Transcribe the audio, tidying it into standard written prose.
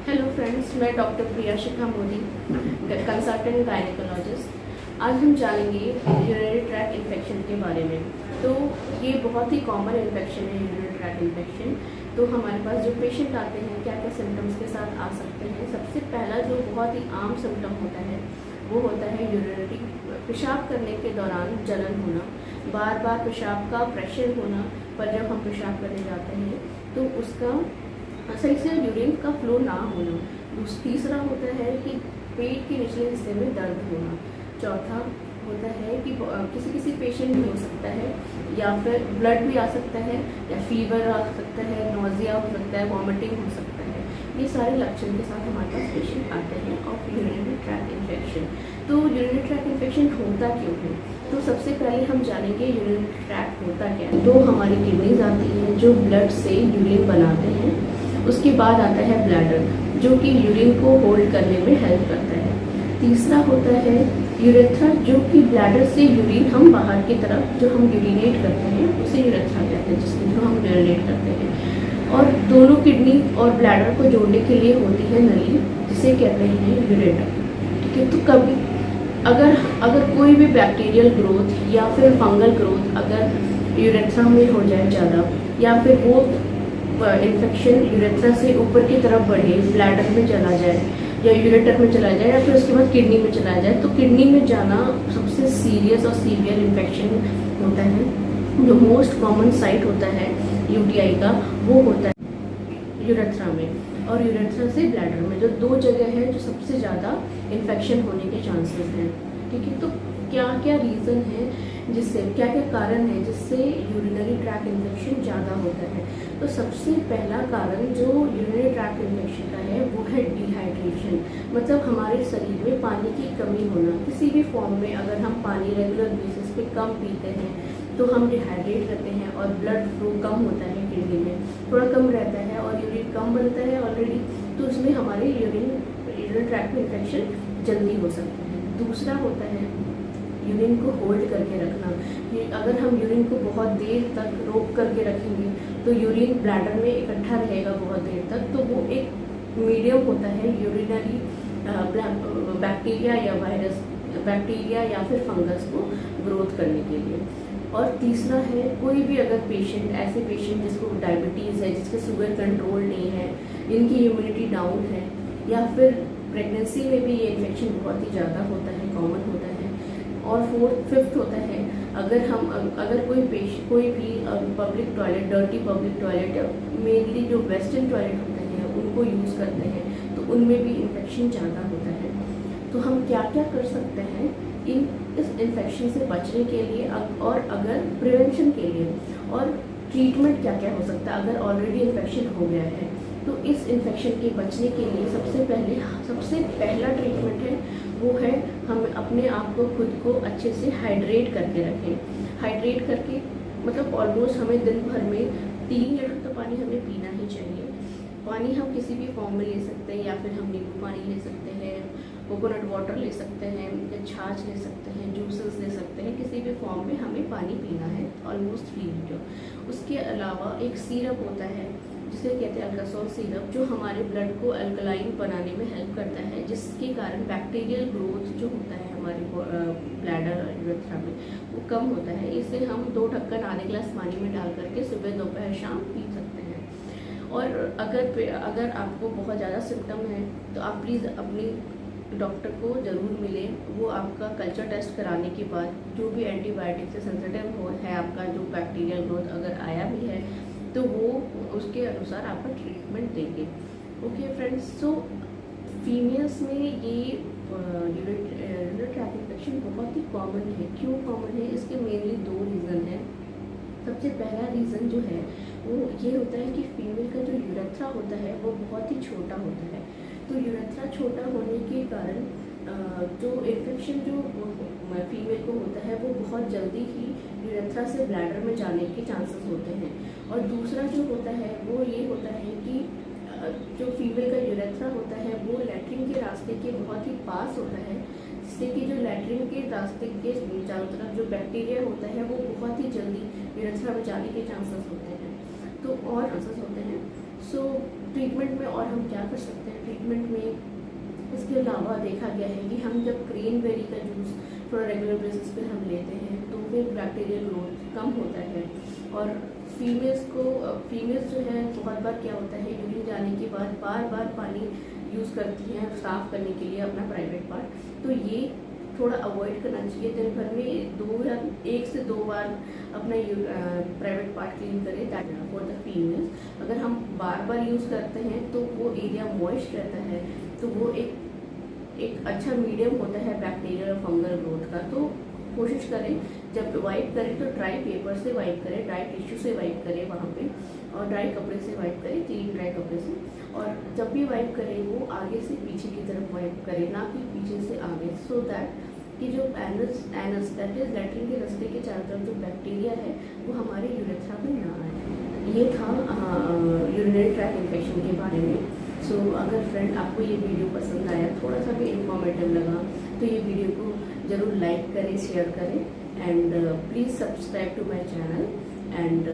Hello friends, मैं doctor प्रिया शिखा Modi, consultant gynaecologist. आज हम जानेंगे यूरिनरी ट्रैक इन्फेक्शन के बारे में। तो ये बहुत ही कॉमन इन्फेक्शन है यूरिनरी ट्रैक इन्फेक्शन। तो हमारे पास जो पेशेंट आते हैं क्या क्या सिम्टम्स के साथ आ सकते हैं। सबसे पहला जो बहुत ही आम सिम्टम होता है वो होता है यूरिनरी, पेशाब करने के दौरान जलन होना, बार बार पेशाब का प्रेशर होना, पर जब हम पेशाब करने जाते हैं तो उसका सही से यूरिन का फ्लो ना होना। तीसरा होता है कि पेट के निचले हिस्से में दर्द होना। चौथा होता है कि किसी किसी पेशेंट में हो सकता है या फिर ब्लड भी आ सकता है या फीवर आ सकता है, नोजिया हो सकता है, वॉमिटिंग हो सकता है। ये सारे लक्षण के साथ हमारे पास पेशेंट आते हैं ऑफ यूरिनरी ट्रैक इन्फेक्शन। तो यूरिनरी ट्रैक इन्फेक्शन होता क्यों है? तो सबसे पहले हम जानेंगे यूरिनरी ट्रैक होता क्या है। तो हमारी किडनीज आती हैं जो ब्लड से यूरिन बनाते हैं। उसके बाद आता है ब्लैडर जो कि यूरिन को होल्ड करने में हेल्प करता है। तीसरा होता है यूरेथ्रा जो कि ब्लैडर से यूरिन हम बाहर की तरफ जो हम यूरिनेट करते हैं उसे यूरेथ्रा कहते हैं, जिसके थ्रू हम यूरिनेट करते हैं। और दोनों किडनी और ब्लैडर को जोड़ने के लिए होती है नली जिसे कहते हैं यूरेटर। ठीक है, तो कभी अगर कोई भी बैक्टीरियल ग्रोथ या फिर फंगल ग्रोथ अगर यूरेथ्रा में हो जाए ज़्यादा, या फिर वो इन्फेक्शन यूरेथ्रा से ऊपर की तरफ बढ़े, ब्लैडर में चला जाए या यूरेटर में चला जाए या फिर उसके बाद किडनी में चला जाए, तो किडनी में जाना सबसे सीरियस और सीवियर इन्फेक्शन होता है। जो मोस्ट कॉमन साइट होता है यूटीआई का वो होता है यूरेथ्रा में, और यूरेथ्रा से ब्लैडर में जो दो जगह है जो सबसे ज़्यादा इन्फेक्शन होने के चांसेस हैं। ठीक है, तो क्या क्या रीज़न है जिससे, क्या क्या कारण है जिससे यूरिनरी ट्रैक इन्फेक्शन ज़्यादा होता है। तो सबसे पहला कारण जो यूरिनरी ट्रैक इन्फेक्शन का है वो है डिहाइड्रेशन, मतलब हमारे शरीर में पानी की कमी होना। किसी भी फॉर्म में अगर हम पानी रेगुलर बेसिस पे कम पीते हैं तो हम डिहाइड्रेट करते हैं और ब्लड फ्लो कम होता है, किडनी में थोड़ा कम रहता है और यूरिन कम बनता है ऑलरेडी, तो उसमें हमारे यूरिनरी ट्रैक में इन्फेक्शन जल्दी हो सकता है। दूसरा होता है यूरिन को होल्ड करके रखना। अगर हम यूरिन को बहुत देर तक रोक करके रखेंगे तो यूरिन ब्लैडर में इकट्ठा रहेगा बहुत देर तक, तो वो एक मीडियम होता है यूरिनरी बैक्टीरिया या वायरस, बैक्टीरिया या फिर फंगस को ग्रोथ करने के लिए। और तीसरा है कोई भी अगर पेशेंट, ऐसे पेशेंट जिसको डायबिटीज़ है, जिसके शुगर कंट्रोल नहीं है, जिनकी इम्यूनिटी डाउन है, या फिर प्रेगनेंसी में भी ये इन्फेक्शन बहुत ही ज़्यादा होता है, कॉमन होता है। और फिफ्थ होता है अगर कोई भी public toilet, dirty public toilet, mainly जो वेस्टर्न टॉयलेट होते हैं उनको यूज़ करते हैं तो उनमें भी इन्फेक्शन ज़्यादा होता है। तो हम क्या क्या कर सकते हैं इस इन्फेक्शन से बचने के लिए, और अगर प्रिवेंशन के लिए, और ट्रीटमेंट क्या क्या हो सकता है अगर ऑलरेडी इन्फेक्शन हो गया है। तो इस इन्फेक्शन के बचने के लिए सबसे पहला ट्रीटमेंट है वो है हम अपने आप को, खुद को अच्छे से हाइड्रेट करके रखें। हाइड्रेट करके मतलब ऑलमोस्ट हमें दिन भर में 3 लीटर तो पानी हमें पीना ही चाहिए। पानी हम किसी भी फॉर्म में ले सकते हैं, या फिर हम नींबू पानी ले सकते हैं, कोकोनट वाटर ले सकते हैं, या छाछ ले सकते हैं, जूसेस ले सकते हैं। किसी भी फॉर्म में हमें पानी पीना है ऑलमोस्ट 3 लीटर। उसके अलावा एक सिरप होता है जिसे कहते हैं अल्कासोल सिरप, जो हमारे ब्लड को अल्कलाइन बनाने में हेल्प करता है, जिसके कारण बैक्टीरियल ग्रोथ जो होता है हमारे ब्लैडर और यूरेथ्रा में वो कम होता है। इसे हम 2 ढक्कन आधे गिलास पानी में डाल करके सुबह दोपहर शाम पी सकते हैं। और अगर आपको बहुत ज़्यादा सिम्टम है तो आप प्लीज़ अपनी डॉक्टर को ज़रूर मिलें। वो आपका कल्चर टेस्ट कराने के बाद जो भी एंटीबायोटिक से सेंसिटिव है आपका जो बैक्टीरियल ग्रोथ अगर आया भी है तो वो उसके अनुसार आपका ट्रीटमेंट देंगे। ओके फ्रेंड्स, सो फीमेल्स में ये यूरिनरी ट्रैक इन्फेक्शन बहुत ही कॉमन है। क्यों कॉमन है? इसके मेनली 2 रीज़न हैं। सबसे पहला रीज़न जो है वो ये होता है कि फीमेल का जो यूरेथ्रा होता है वो बहुत ही छोटा होता है। तो यूरेथ्रा छोटा होने के कारण जो इन्फेक्शन जो फीमेल को होता है वो बहुत जल्दी ही यूरेथ्रा से ब्लैडर में जाने के चांसेस होते हैं। और दूसरा जो होता है वो ये होता है कि जो फीमेल का यूरेथ्रा होता है वो लैट्रिन के रास्ते के बहुत ही पास होता है, जिससे कि जो लैट्रिन के रास्ते के चारों तरफ जो बैक्टीरिया होता है वो बहुत ही जल्दी यूरेथ्रा में जाने के चांसेस होते हैं। तो और चांसेस होते हैं सो ट्रीटमेंट में और हम क्या कर सकते हैं, ट्रीटमेंट में इसके अलावा देखा गया है कि हम जब क्रेनबेरी का जूस थोड़ा रेगुलर बेसिस पे हम लेते हैं तो फिर बैक्टीरियल ग्रोथ कम होता है। और फीमेल्स जो है बहुत बार क्या होता है, यूरिन जाने के बाद बार बार पानी यूज़ करती हैं साफ़ करने के लिए अपना प्राइवेट पार्ट, तो ये थोड़ा अवॉइड करना चाहिए। दिन भर में 2 या 1 से 2 बार अपना प्राइवेट पार्ट क्लीन करें, दैट फॉर द फीमेल्स। अगर हम बार बार यूज़ करते हैं तो वो एरिया मॉइस्ट रहता है, तो वो एक अच्छा मीडियम होता है बैक्टीरियल और फंगल ग्रोथ का। तो कोशिश करें जब वाइप करें तो ड्राई पेपर से वाइप करें, ड्राई टिश्यू से वाइप करें वहाँ पे, और ड्राई कपड़े से वाइप करें, क्लीन ड्राई कपड़े से। और जब भी वाइप करें वो आगे से पीछे की तरफ वाइप करें, ना कि पीछे से आगे, सो दैट कि जो एनस दैट इज लैट्रिन के रास्ते के चारों तरफ जो बैक्टीरिया है वो हमारे यूरेथ्रा में ना आए। ये था यूरिनरी ट्रैक्ट इन्फेक्शन के बारे में। सो अगर फ्रेंड आपको ये वीडियो पसंद आया, थोड़ा सा भी इंफॉर्मेटिव लगा, तो ये वीडियो को ज़रूर लाइक करें, शेयर करें, and please subscribe to my channel. And